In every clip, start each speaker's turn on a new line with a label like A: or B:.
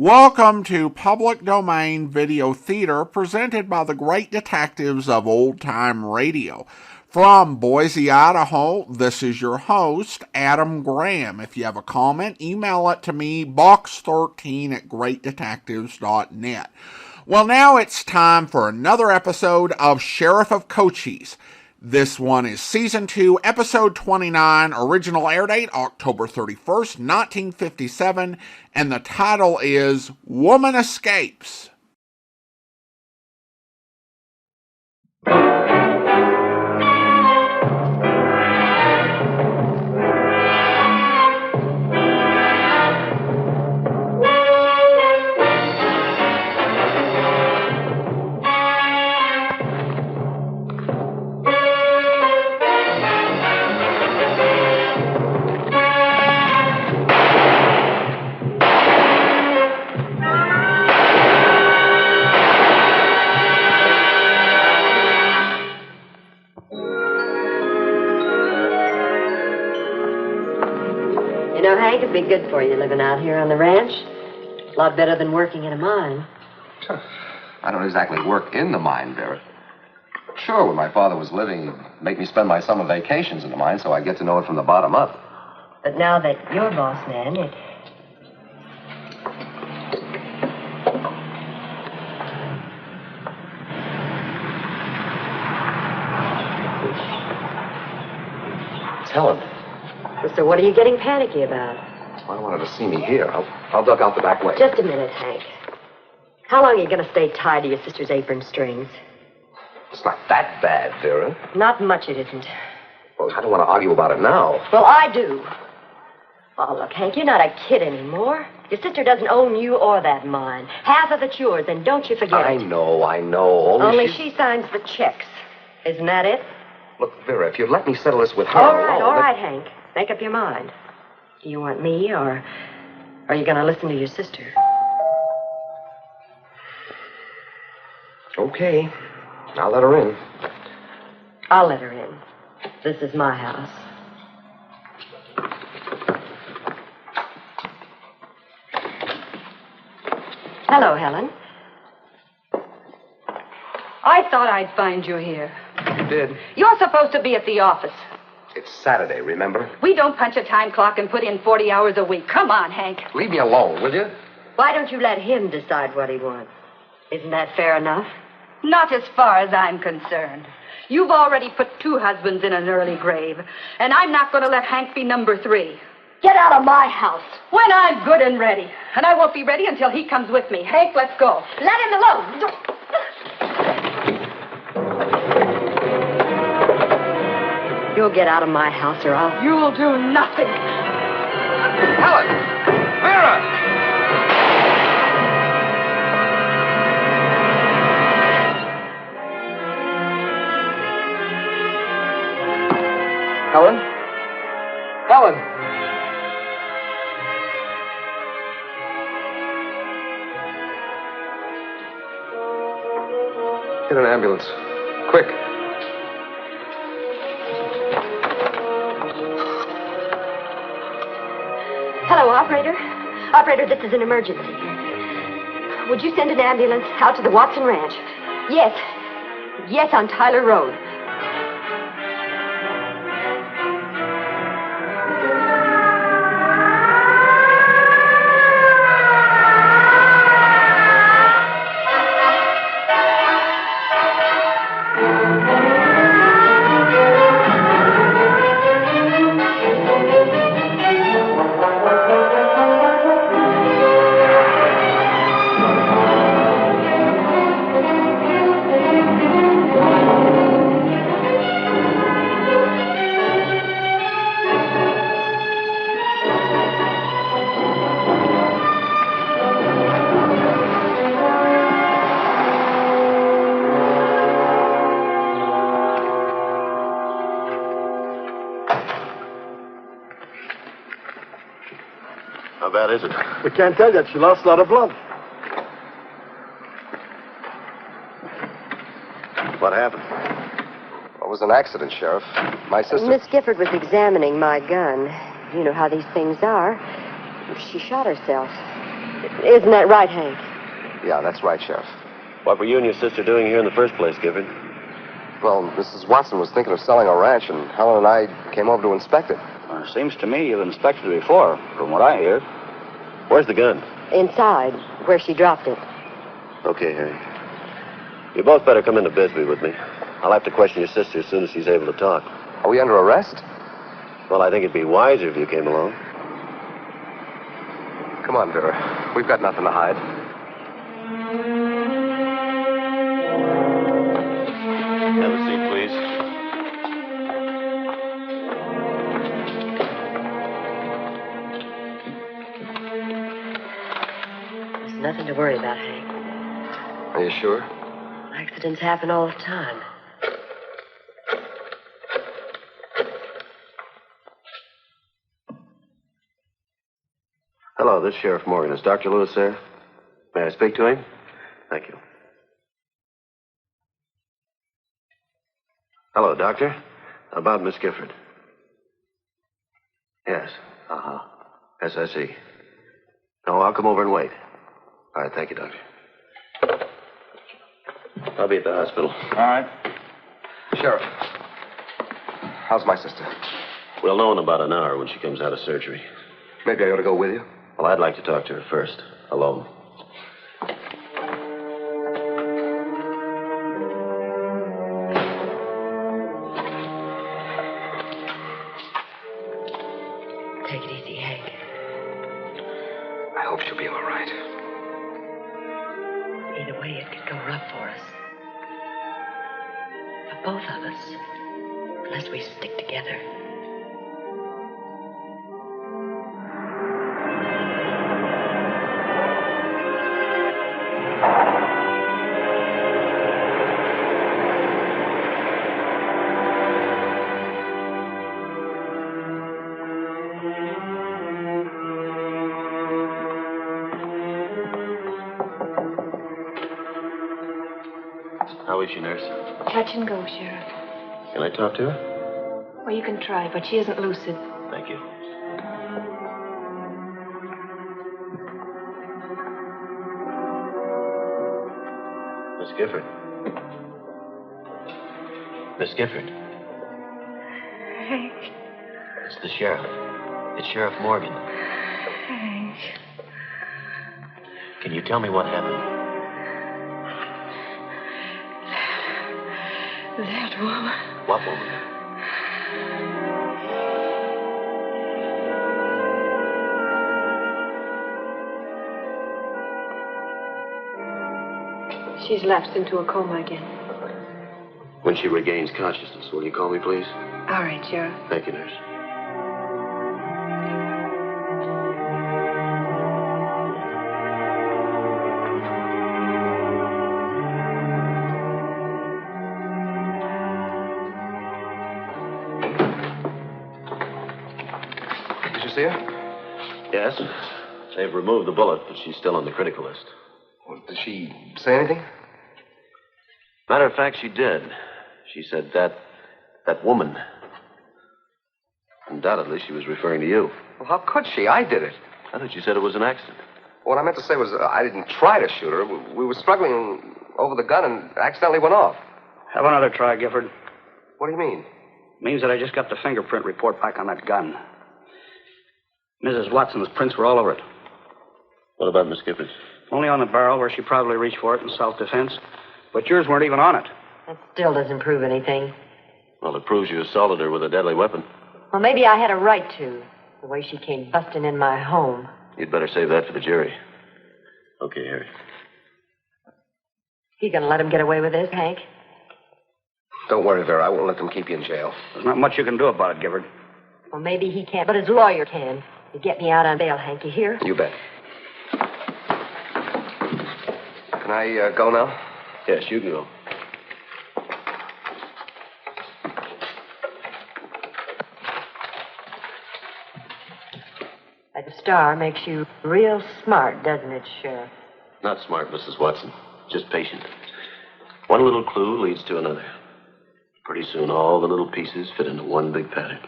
A: Welcome to Public Domain Video Theater presented by the great detectives of old-time radio. From Boise, Idaho, this is your host, Adam Graham. If you have a comment, email it to me, box13@greatdetectives.net. Well, now it's time for another episode of Sheriff of Cochise. This one is Season 2, Episode 29, original air date October 31st, 1957, and the title is Woman Escapes.
B: You know, Hank, it'd be good for you living out here on the ranch. A lot better than working in a mine.
C: I don't exactly work in the mine, Vera. Sure, when my father was living, he'd make me spend my summer vacations in the mine, so I get to know it from the bottom up.
B: But now that you're boss man,
C: It's Helen.
B: So what are you getting panicky about?
C: I don't want her to see me here. I'll duck out the back way.
B: Just a minute, Hank. How long are you going to stay tied to your sister's apron strings?
C: It's not that bad, Vera.
B: Not much it isn't.
C: Well, I don't want to argue about it now.
B: Well, I do. Oh, look, Hank, you're not a kid anymore. Your sister doesn't own you or that mine. Half of it's yours, and don't you forget
C: I
B: it.
C: know.
B: Only she signs the checks. Isn't that it?
C: Look, Vera, if you'd let me settle this with her
B: All right,
C: alone...
B: Hank. Make up your mind. Do you want me, or are you going to listen to your sister?
C: Okay. I'll let her in.
B: I'll let her in. This is my house. Hello, Helen.
D: I thought I'd find you here.
C: You did.
D: You're supposed to be at the office.
C: It's Saturday, remember?
D: We don't punch a time clock and put in 40 hours a week. Come on, Hank.
C: Leave me alone, will you?
B: Why don't you let him decide what he wants? Isn't that fair enough?
D: Not as far as I'm concerned. You've already put 2 husbands in an early grave, and I'm not going to let Hank be number 3.
B: Get out of my house.
D: When I'm good and ready. And I won't be ready until he comes with me. Hank, let's go.
B: Let him alone. You'll get out of my house or I'll...
D: You'll do nothing.
C: Helen! Vera! Helen? Helen! Get an ambulance. Quick.
B: Hello, operator. Operator, this is an emergency. Would you send an ambulance out to the Watson Ranch? Yes. Yes, on Tyler Road.
E: How bad is it?
F: We can't tell yet. She lost a lot of blood.
E: What happened?
C: Well, it was an accident, Sheriff. My sister...
B: Miss Gifford was examining my gun. You know how these things are. She shot herself. Isn't that right, Hank?
C: Yeah, that's right, Sheriff.
E: What were you and your sister doing here in the first place, Gifford?
C: Well, Mrs. Watson was thinking of selling a ranch, and Helen and I came over to inspect it.
F: Seems to me you've inspected it before, from what I hear.
E: Where's the gun?
B: Inside, where she dropped it.
E: Okay, Harry. You both better come into Bisbee with me. I'll have to question your sister as soon as she's able to talk.
C: Are we under arrest?
E: Well, I think it'd be wiser if you came along.
C: Come on, Vera. We've got nothing to hide.
E: Have a seat, please.
B: There's nothing to worry about, Hank.
C: Are you sure?
B: Accidents happen all the time.
E: Hello, this is Sheriff Morgan. Is Dr. Lewis there? May I speak to him? Thank you. Hello, Doctor. About Miss Gifford. Yes. Uh-huh. Yes, I see. No, I'll come over and wait. All right, thank you, Doctor. I'll be at the hospital.
F: All right.
C: Sheriff, how's my sister?
E: We'll know in about an hour when she comes out of surgery.
C: Maybe I ought to go with you.
E: Well, I'd like to talk to her first, alone.
B: Take it easy, Hank.
C: I hope she'll be all right.
B: Either way, it could go rough for us. For both of us. Unless we stick together.
E: How is she, nurse?
G: Touch and go, Sheriff.
E: Can I talk to her?
G: Well, you can try, but she isn't lucid.
E: Thank you. Miss Gifford. Miss Gifford.
G: Hank.
E: It's the sheriff. It's Sheriff Morgan.
G: Hank.
E: Can you tell me what happened?
G: That woman.
E: What woman?
G: She's lapsed into a coma again.
E: When she regains consciousness, will you call me, please?
G: All right, Sheriff.
E: Thank you, nurse.
C: Did you see her?
E: Yes. They've removed the bullet, but she's still on the critical list.
C: Well, did she say anything?
E: Matter of fact, she did. She said that woman. Undoubtedly, she was referring to you.
C: Well, how could she? I did it.
E: I thought you said it was an accident.
C: What I meant to say was I didn't try to shoot her. We were struggling over the gun and accidentally went off.
F: Have another try, Gifford.
C: What do you mean?
F: Means that I just got the fingerprint report back on that gun. Mrs. Watson's prints were all over it.
E: What about Miss Gifford?
F: Only on the barrel where she probably reached for it in self-defense. But yours weren't even on it.
B: That still doesn't prove anything.
E: Well, it proves you assaulted her with a deadly weapon.
B: Well, maybe I had a right to. The way she came busting in my home.
E: You'd better save that for the jury. Okay, Harry.
B: You gonna let him get away with this, Hank?
C: Don't worry, Vera. I won't let them keep you in jail.
F: There's not much you can do about it, Gifford.
B: Well, maybe he can't, but his lawyer can. You get me out on bail, Hank, you hear?
C: You bet. Can I go now?
E: Yes, you can go.
B: That star makes you real smart, doesn't it, Sheriff?
E: Not smart, Mrs. Watson. Just patient. One little clue leads to another. Pretty soon, all the little pieces fit into one big pattern.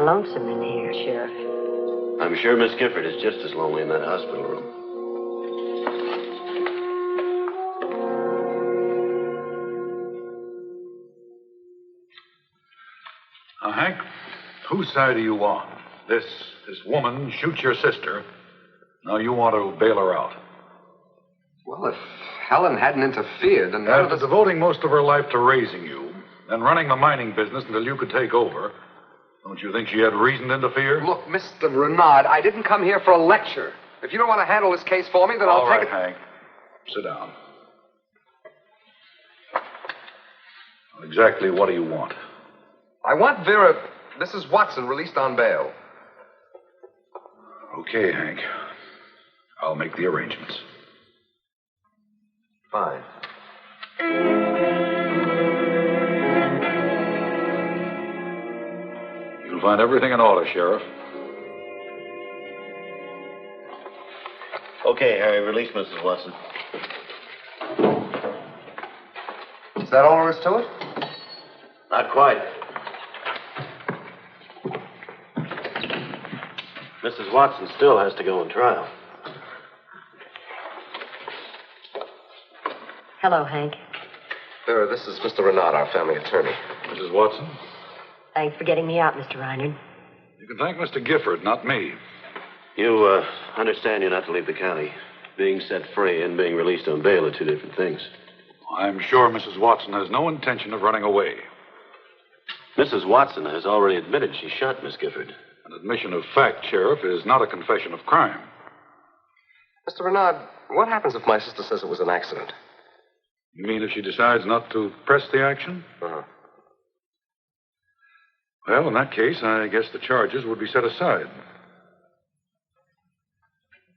B: lonesome in here, Sheriff.
E: I'm sure Miss Gifford is just as lonely in that hospital room.
H: Now, Hank, whose side are you on? This woman shoots your sister. Now you want to bail her out.
C: Well, if Helen hadn't interfered, then none of
H: After
C: us...
H: devoting most of her life to raising you and running the mining business until you could take over, don't you think she had reason to interfere?
C: Look, Mr. Renard, I didn't come here for a lecture. If you don't want to handle this case for me, then I'll take it...
H: All right, Hank. Sit down. Well, exactly what do you want?
C: I want Vera, Mrs. Watson, released on bail.
H: Okay, Hank. I'll make the arrangements.
C: Fine.
H: You'll find everything in order, Sheriff.
E: Okay, Harry, release Mrs. Watson.
C: Is that all there is to it?
E: Not quite. Mrs. Watson still has to go on trial.
B: Hello, Hank.
C: Vera, this is Mr. Renard, our family attorney.
H: Mrs. Watson,
B: Thanks for getting me out, Mr. Reiner.
H: you can thank Mr. Gifford, not me.
E: You understand you're not to leave the county. Being set free and being released on bail are two different things.
H: I'm sure Mrs. Watson has no intention of running away.
E: Mrs. Watson has already admitted she shot Miss Gifford.
H: An admission of fact, Sheriff, is not a confession of crime.
C: Mr. Renard, what happens if my sister says it was an accident?
H: You mean if she decides not to press the action?
C: Uh-huh.
H: Well, in that case, I guess the charges would be set aside.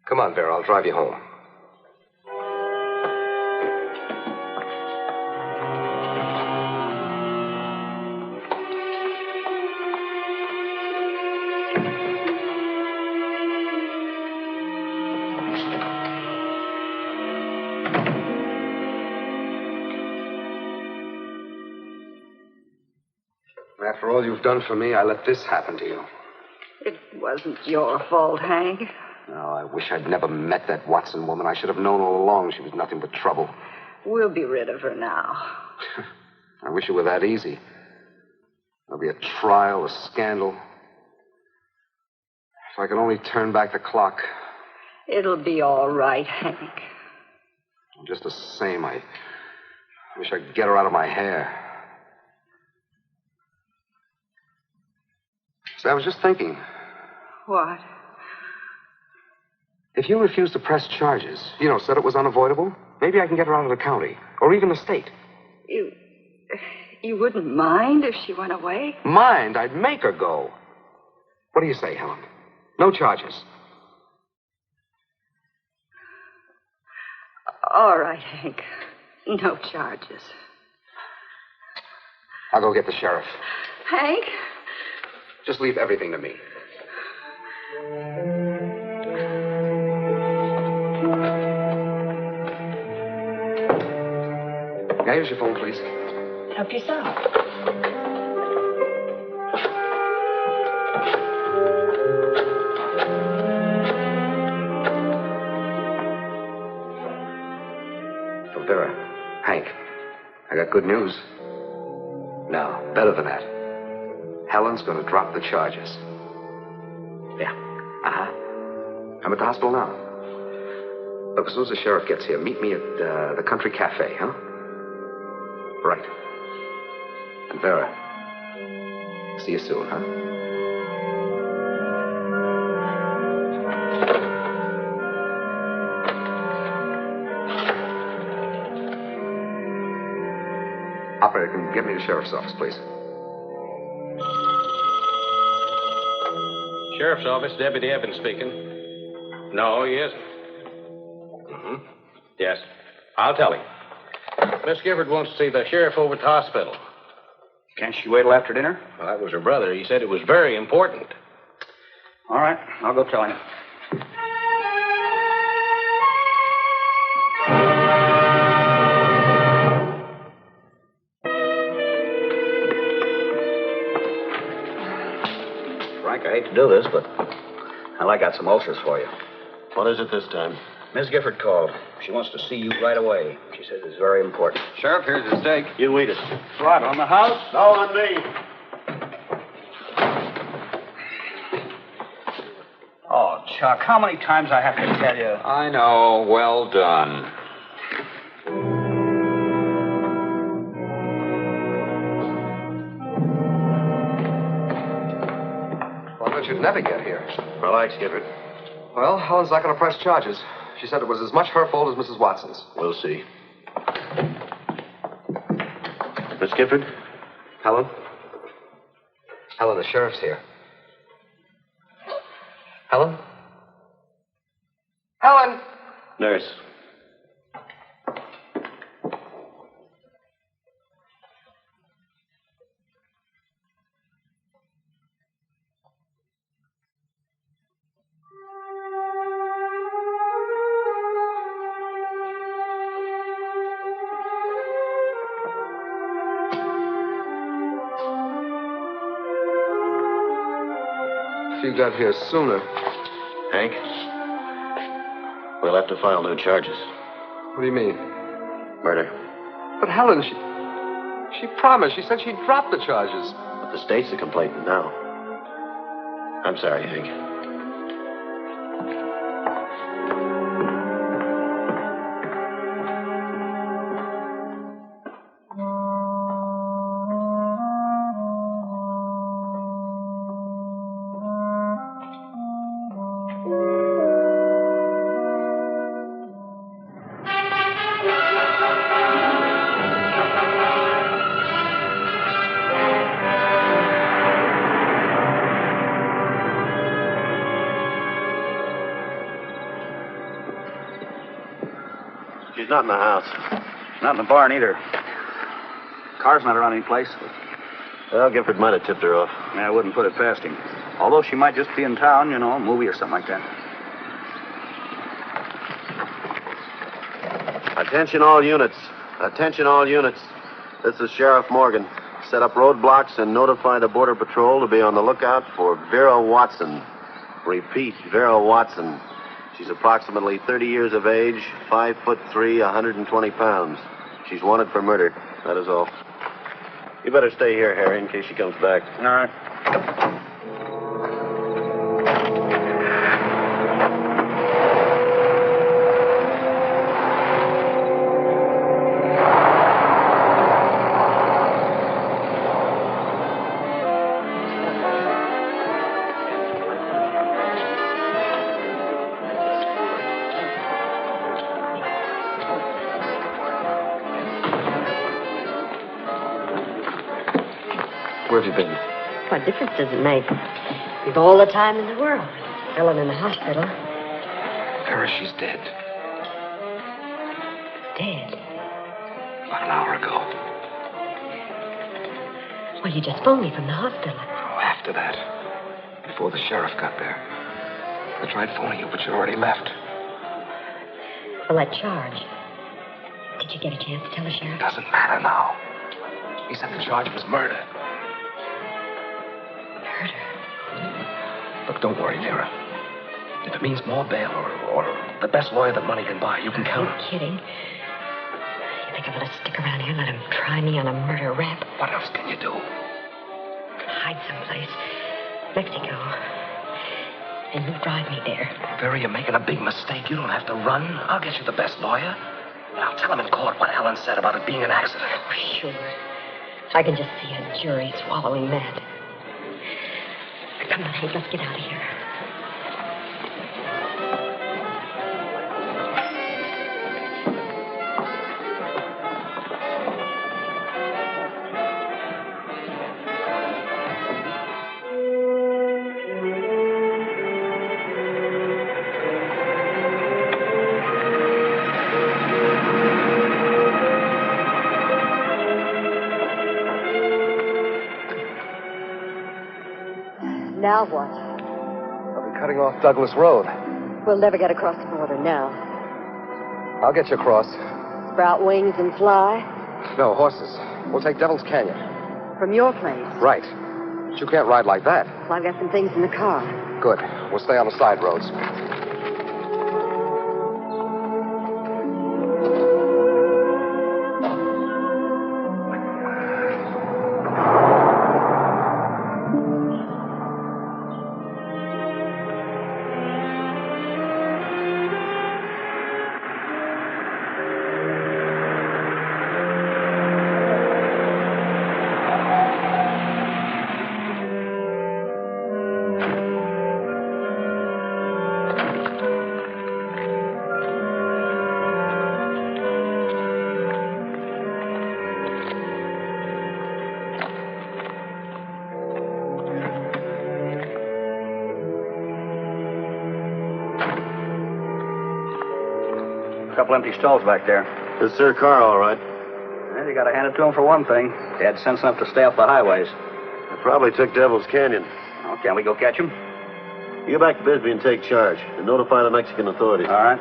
C: Come on, Vera, I'll drive you home. After all you've done for me, I let this happen to you.
D: It wasn't your fault, Hank.
C: Oh, I wish I'd never met that Watson woman. I should have known all along she was nothing but trouble.
D: We'll be rid of her now.
C: I wish it were that easy. There'll be a trial, a scandal. If I could only turn back the clock.
D: It'll be all right, Hank.
C: Just the same, I wish I could get her out of my hair. See, I was just thinking,
D: What?
C: if you refuse to press charges, said it was unavoidable, maybe I can get her out of the county, or even the state.
D: You wouldn't mind if she went away?
C: Mind? I'd make her go. What do you say, Helen? No charges.
D: All right, Hank. No charges.
C: I'll go get the sheriff.
D: Hank?
C: Just leave everything to me. Now, here's your phone, please.
G: Help yourself.
C: Oh, Vera. Hank. I got good news. No, better than that. Helen's going to drop the charges. Yeah. Uh-huh. I'm at the hospital now. Look, as soon as the sheriff gets here, meet me at the country cafe, huh? Right. And Vera, see you soon, huh? Operator, can you get me to the sheriff's office, please?
I: Sheriff's office, Deputy Evans speaking. No, he isn't.
C: Mm-hmm.
I: Yes. I'll tell him. Miss Gifford wants to see the sheriff over at the hospital.
F: Can't she wait till after dinner?
I: Well, that was her brother. He said it was very important.
F: All right, I'll go tell him. I hate to do this, but I got some ulcers for you.
E: What is it this time?
F: Miss Gifford called. She wants to see you right away. She says it's very important.
I: Sheriff, here's your steak.
E: You eat it.
F: What, on the house?
E: No, on me.
F: Oh, Chuck, how many times I have to tell you?
I: I know. Well done.
C: Well, I thought you'd never get here.
E: Relax, Gifford.
C: Well, Helen's not going to press charges. She said it was as much her fault as Mrs. Watson's.
E: We'll see. Miss Gifford?
C: Helen? Helen, the sheriff's here. Helen? Helen!
E: Nurse.
C: If you got here sooner.
E: Hank? We'll have to file new charges.
C: What do you mean?
E: Murder.
C: But Helen, she promised. She said she'd drop the charges.
E: But the state's the complainant now. I'm sorry, Hank. She's not in the house.
F: Not in the barn either. Car's not around any place.
E: Well, Gifford might have tipped her off.
F: Yeah, I wouldn't put it past him. Although she might just be in town, a movie or something like that.
E: Attention all units. Attention all units. This is Sheriff Morgan. Set up roadblocks and notify the Border Patrol to be on the lookout for Vera Watson. Repeat, Vera Watson. She's approximately 30 years of age, 5'3", 120 pounds. She's wanted for murder. That is all. You better stay here, Harry, in case she comes back.
F: All right.
C: Where have you been?
B: What difference does it make? We've all the time in the world. Helen in the hospital.
C: Vera, she's dead.
B: Dead.
C: About an hour ago.
B: Well, you just phoned me from the hospital.
C: Oh, after that. Before the sheriff got there. I tried phoning you, but you already left.
B: Well, that charge. Did you get a chance to tell the sheriff?
C: Doesn't matter now. He said the charge was murder. Look, don't worry, Vera. If it means more bail or the best lawyer that money can buy, you can count on.
B: You're kidding. You think I'm going to stick around here and let him try me on a murder rap?
C: What else can you do?
B: Hide someplace. Mexico. And you drive me there.
C: Vera, you're making a big mistake. You don't have to run. I'll get you the best lawyer. And I'll tell him in court what Helen said about it being an accident.
B: Oh, sure. I can just see a jury swallowing that. Come on, Hank, let's get out of here. Now what?
C: I'll be cutting off Douglas Road.
B: We'll never get across the border now.
C: I'll get you across.
B: Sprout wings and fly?
C: No, horses. We'll take Devil's Canyon.
B: From your place?
C: Right. But you can't ride like that.
B: Well, I've got some things in the car.
C: Good. We'll stay on the side roads.
F: A couple empty stalls back there.
E: It's their car, all right.
F: Well, you gotta hand it to them for one thing. They had sense enough to stay off the highways.
E: They probably took Devil's Canyon.
F: Oh, can't we go catch them?
E: You get back to Bisbee and take charge. And notify the Mexican authorities.
F: All right.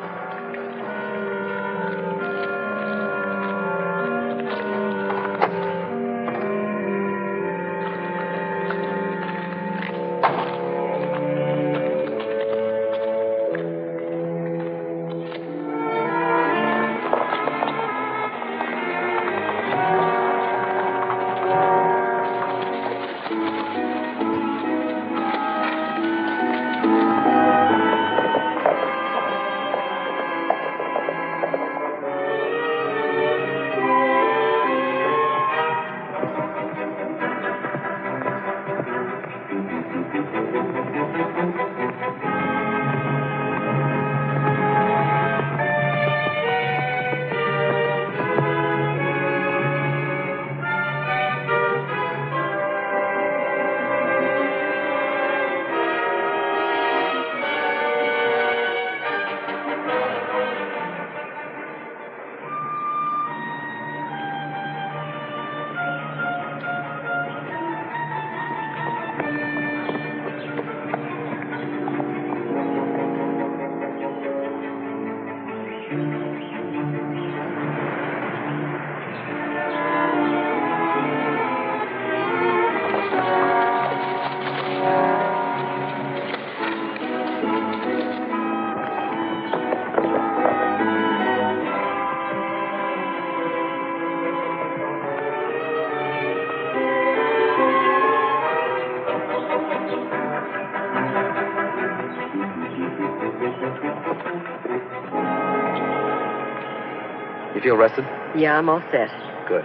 C: You feel rested?
B: Yeah, I'm all set.
C: Good.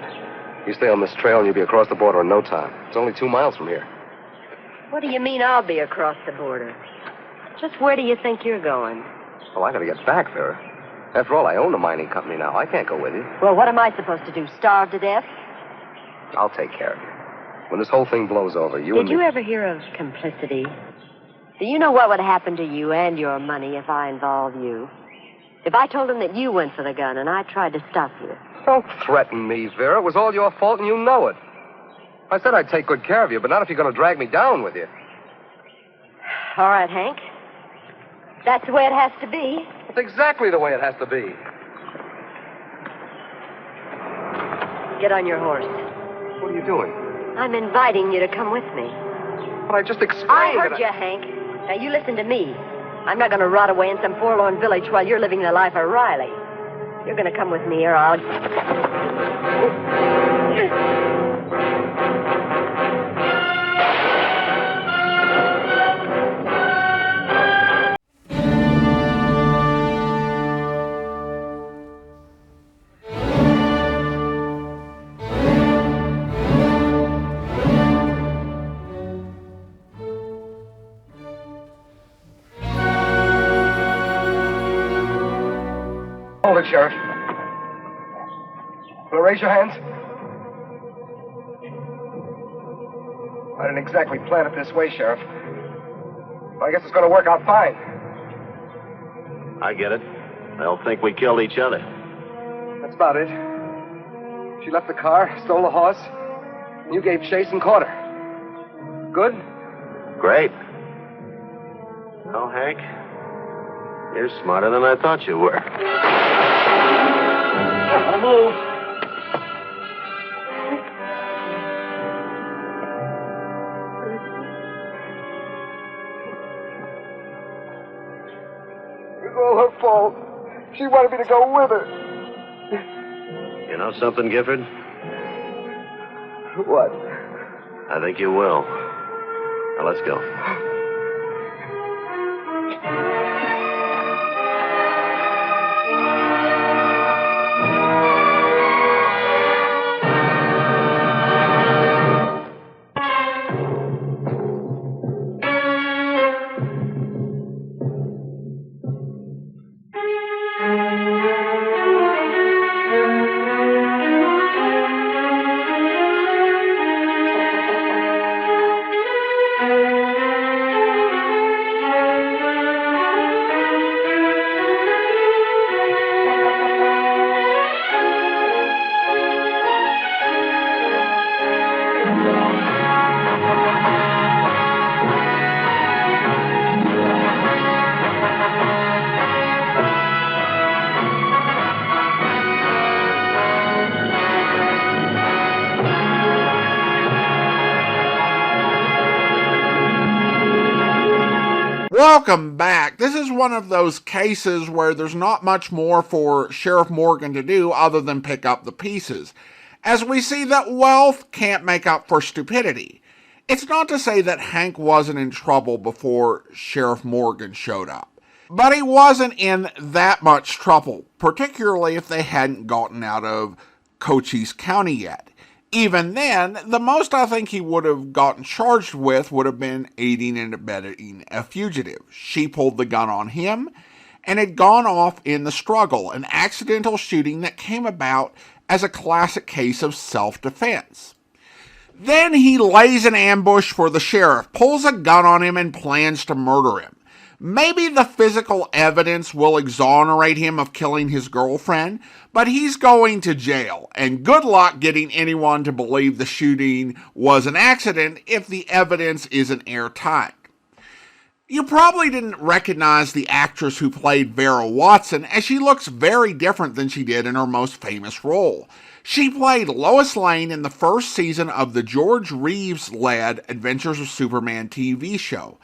C: You stay on this trail and you'll be across the border in no time. It's only 2 miles from here.
B: What do you mean I'll be across the border? Just where do you think you're going?
C: Well, I gotta get back, Vera. After all, I own a mining company now. I can't go with you.
B: Well, what am I supposed to do, starve to death?
C: I'll take care of you. When this whole thing blows over, you and
B: Did
C: me...
B: you ever hear of complicity? Do you know what would happen to you and your money if I involved you? If I told them that you went for the gun and I tried to stop you.
C: Don't threaten me, Vera. It was all your fault and you know it. I said I'd take good care of you, but not if you're going to drag me down with you.
B: All right, Hank. That's the way it has to be.
C: It's exactly the way it has to be.
B: Get on your horse.
C: What are you doing?
B: I'm inviting you to come with me.
C: But I just explained
B: I heard
C: that
B: you, Hank. Now, you listen to me. I'm not going to rot away in some forlorn village while you're living the life of Riley. You're going to come with me, or I'll...
C: Hold it, Sheriff. Will you raise your hands? I didn't exactly plan it this way, Sheriff. But I guess it's going to work out fine.
E: I get it. They'll think we killed each other.
C: That's about it. She left the car, stole the horse, and you gave chase and caught her. Good?
E: Great. Well, Hank, you're smarter than I thought you were.
F: Don't move.
J: She wanted me to go with her.
E: You know something, Gifford?
J: What?
E: I think you will. Now, let's go.
A: Welcome back. This is one of those cases where there's not much more for Sheriff Morgan to do other than pick up the pieces, as we see that wealth can't make up for stupidity. It's not to say that Hank wasn't in trouble before Sheriff Morgan showed up, but he wasn't in that much trouble, particularly if they hadn't gotten out of Cochise County yet. Even then, the most I think he would have gotten charged with would have been aiding and abetting a fugitive. She pulled the gun on him and had gone off in the struggle, an accidental shooting that came about as a classic case of self-defense. Then he lays an ambush for the sheriff, pulls a gun on him, and plans to murder him. Maybe the physical evidence will exonerate him of killing his girlfriend, but he's going to jail, and good luck getting anyone to believe the shooting was an accident if the evidence isn't airtight. You probably didn't recognize the actress who played Vera Watson, as she looks very different than she did in her most famous role. She played Lois Lane in the first season of the George Reeves-led Adventures of Superman TV show.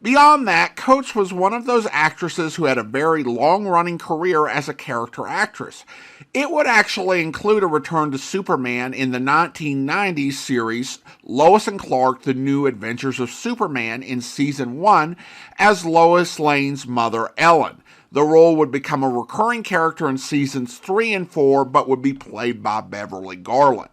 A: Beyond that, Coates was one of those actresses who had a very long-running career as a character actress. It would actually include a return to Superman in the 1990s series Lois and Clark: The New Adventures of Superman in Season 1 as Lois Lane's mother, Ellen. The role would become a recurring character in Seasons 3 and 4, but would be played by Beverly Garland.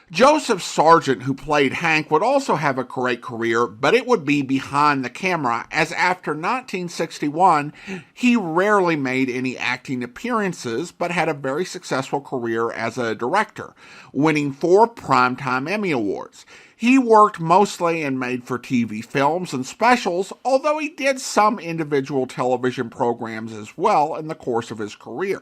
A: Joseph Sargent, who played Hank, would also have a great career, but it would be behind the camera, as after 1961, he rarely made any acting appearances, but had a very successful career as a director, winning 4 Primetime Emmy Awards. He worked mostly in made-for-TV films and specials, although he did some individual television programs as well in the course of his career.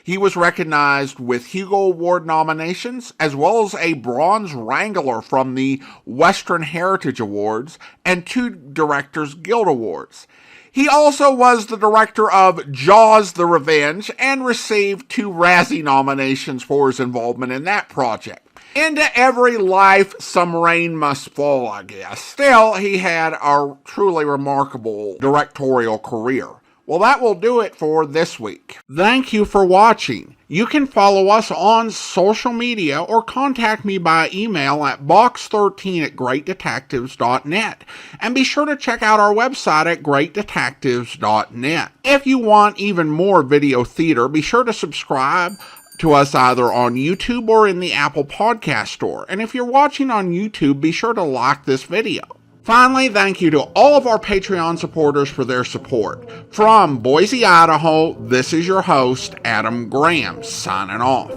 A: He was recognized with Hugo Award nominations, as well as a Bronze Wrangler from the Western Heritage Awards and 2 Directors Guild Awards. He also was the director of Jaws: The Revenge and received 2 Razzie nominations for his involvement in that project. Into every life some rain must fall, I guess. Still, he had a truly remarkable directorial career. Well, that will do it for this week. Thank you for watching. You can follow us on social media or contact me by email at box13@greatdetectives.net. And be sure to check out our website at greatdetectives.net. If you want even more video theater, be sure to subscribe to us either on YouTube or in the Apple Podcast Store. And if you're watching on YouTube, be sure to like this video. Finally, thank you to all of our Patreon supporters for their support. From Boise, Idaho, this is your host, Adam Graham, signing off.